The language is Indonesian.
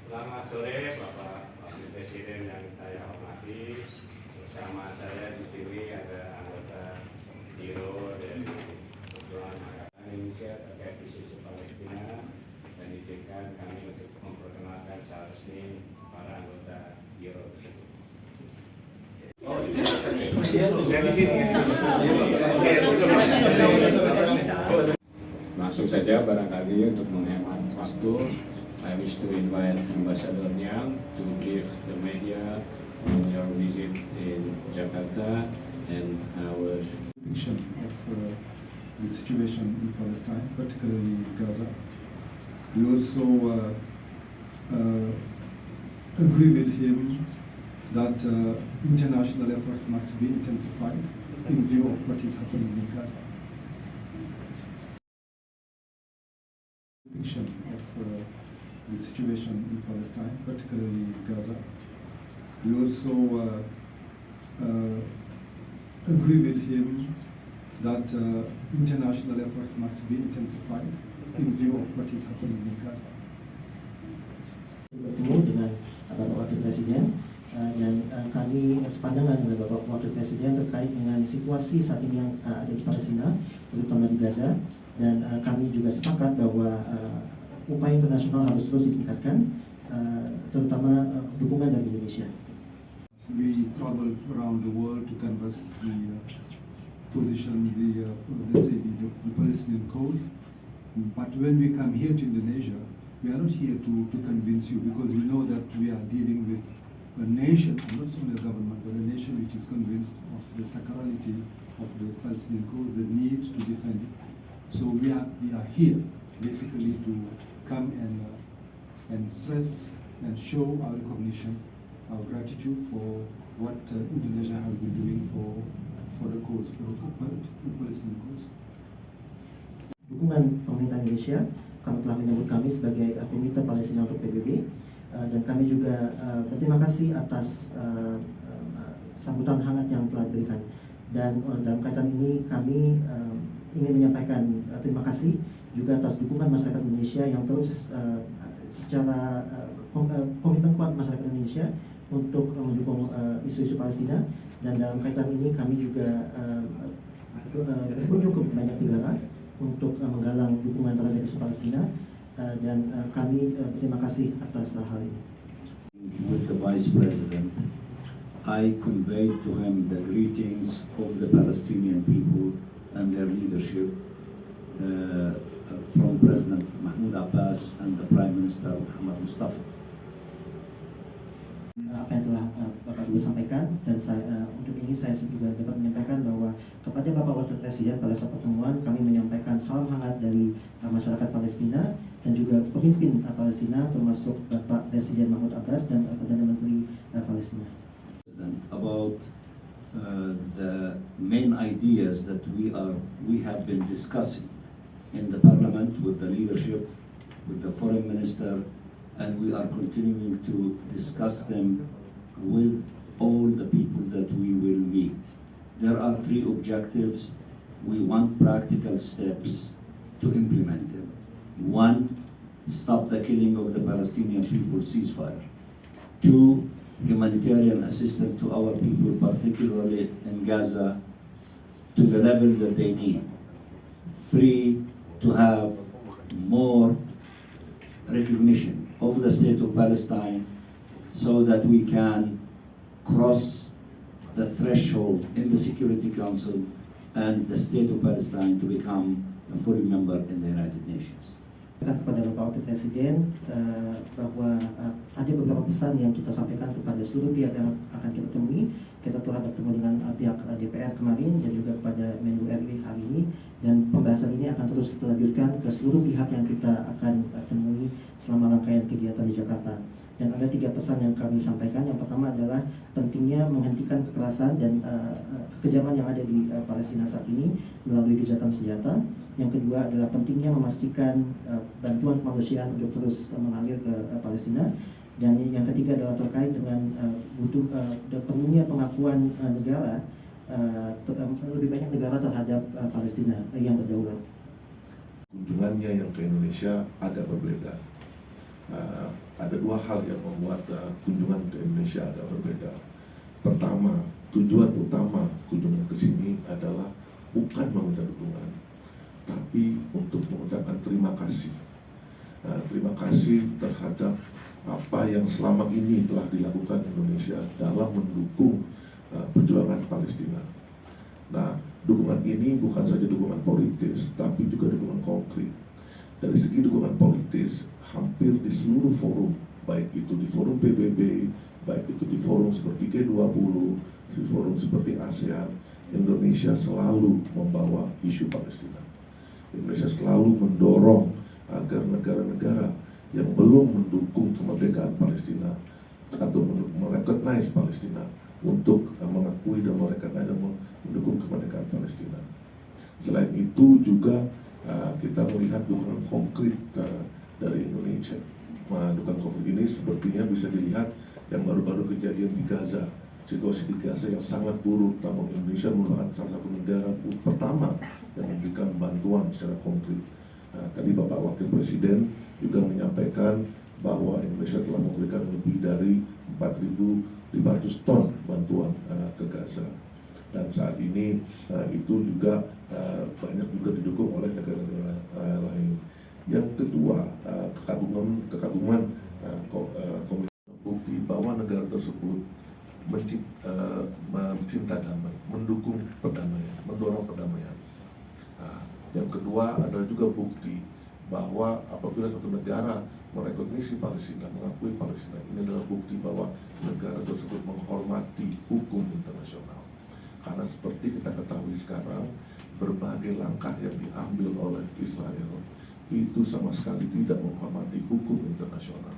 Selamat sore Bapak Wakil Presiden yang saya hormati. Bersama saya di sini ada anggota Biro dari Perjuangan Angkatan Indonesia terkait isu Palestina, dan izinkan kami untuk memperkenalkan secara resmi para anggota Biro tersebut. Langsung saja barangkali untuk menghemat waktu, I wish to invite Ambassador Nyang to brief the media on your visit in Jakarta and our Vision of the situation in Palestine, particularly Gaza. We also agree with him that international efforts must be intensified in view of what is happening in Gaza. Vision of the situation in Palestine, particularly Gaza. We also agree with him that international efforts must be intensified in view of what is happening in Gaza. Bertemu dengan Bapak Wakil Presiden dan kami sepandangan dengan Bapak Wakil Presiden terkait dengan situasi saat ini yang ada di Palestina, terutama di Gaza, dan kami juga sepakat bahwa upaya internasional harus terus ditingkatkan, terutama dukungan dari Indonesia. We travel around the world to canvass the position, let's say the Palestinian cause. But when we come here to Indonesia, we are not here to convince you, because we know that we are dealing with a nation, not only a government, but a nation which is convinced of the sacrality of the Palestinian cause, the need to defend it. So we are here basically to come and stress and show our recognition, our gratitude for what Indonesia has been doing for the cause, for the Palestinian cause. Dukungan pemerintah Indonesia, kami telah menyebut kami sebagai Komite Palestina untuk PBB, dan kami juga berterima kasih atas sambutan hangat yang telah diberikan. Dan dalam kaitan ini kami ingin menyampaikan terima kasih juga atas dukungan masyarakat Indonesia yang terus secara komitmen kuat masyarakat Indonesia untuk mendukung isu-isu Palestina. Dan dalam kaitan ini kami juga berkunjung ke banyak negara untuk menggalang dukungan terhadap isu Palestina, dan kami berterima kasih atas hal ini. With the Vice President, I conveyed to him the greetings of the Palestinian people and their leadership from President Mahmoud Abbas and the Prime Minister Muhammad Mustafa. Apa yang telah Bapak Ibu sampaikan, dan untuk ini saya juga dapat menyampaikan bahwa kepada Bapak Wakil Presiden pada saat pertemuan kami menyampaikan salam hangat dari masyarakat Palestina dan juga pemimpin Palestina, termasuk Bapak Presiden Mahmoud Abbas dan Perdana Menteri Palestina. About the main ideas that we have been discussing in the Parliament with the leadership, with the Foreign Minister, and we are continuing to discuss them with all the people that we will meet. There are three objectives. We want practical steps to implement them. One, stop the killing of the Palestinian people, ceasefire. Two, humanitarian assistance to our people, particularly in Gaza, to the level that they need. Three, to have more recognition of the state of Palestine so that we can cross the threshold in the Security Council and the state of Palestine to become a full member in the United Nations. Kepada Bapak Wakil Presiden bahwa ada beberapa pesan yang kita sampaikan kepada seluruh pihak yang akan kita temui. Kita telah bertemu dengan pihak DPR kemarin dan juga kepada Menlu RI hari ini, dan pembahasan ini akan terus kita lanjutkan ke seluruh pihak yang kita akan temui selama rangkaian kegiatan di Jakarta. Dan ada 3 pesan yang kami sampaikan. Yang pertama adalah pentingnya menghentikan kekerasan dan kekejaman yang ada di Palestina saat ini melalui gencatan senjata. Yang kedua adalah pentingnya memastikan bantuan kemanusiaan untuk terus mengalir ke Palestina. Dan yang ketiga adalah terkait dengan perlunya pengakuan negara, lebih banyak negara terhadap Palestina yang berdaulat. Kunjungannya yang ke Indonesia agak berbeda. Ada 2 hal yang membuat kunjungan ke Indonesia agak berbeda. Pertama, tujuan utama kunjungan ke sini adalah bukan meminta dukungan, tapi untuk mengucapkan terima kasih. Terima kasih terhadap apa yang selama ini telah dilakukan Indonesia dalam mendukung perjuangan Palestina. Nah, dukungan ini bukan saja dukungan politis, tapi juga dukungan konkret. Dari segi dukungan politis, hampir di seluruh forum, baik itu di forum PBB, baik itu di forum seperti G20, di forum seperti ASEAN, Indonesia selalu membawa isu Palestina. Indonesia selalu mendorong agar negara-negara yang belum mendukung kemerdekaan Palestina atau merecognize Palestina untuk mengakui dan merecognize dan mendukung kemerdekaan Palestina. Selain itu juga kita melihat dukungan konkret dari Indonesia. Dukungan konkret ini sepertinya bisa dilihat yang baru-baru kejadian di Gaza. Situasi di Gaza yang sangat buruk, namun Indonesia merupakan salah satu negara pertama yang memberikan bantuan secara konkret. Tadi Bapak Wakil Presiden juga menyampaikan bahwa Indonesia telah memberikan lebih dari 4.500 ton bantuan ke Gaza. Dan saat ini itu juga banyak juga didukung oleh negara-negara lain. Yang kedua, kekaguman bukti bahwa negara tersebut mencinta damai, mendukung perdamaian, mendorong perdamaian. Yang kedua adalah juga bukti bahwa apabila suatu negara merekognisi Palestina, mengakui Palestina, ini adalah bukti bahwa negara tersebut menghormati hukum internasional. Karena seperti kita ketahui sekarang, berbagai langkah yang diambil oleh Israel itu sama sekali tidak menghormati hukum internasional.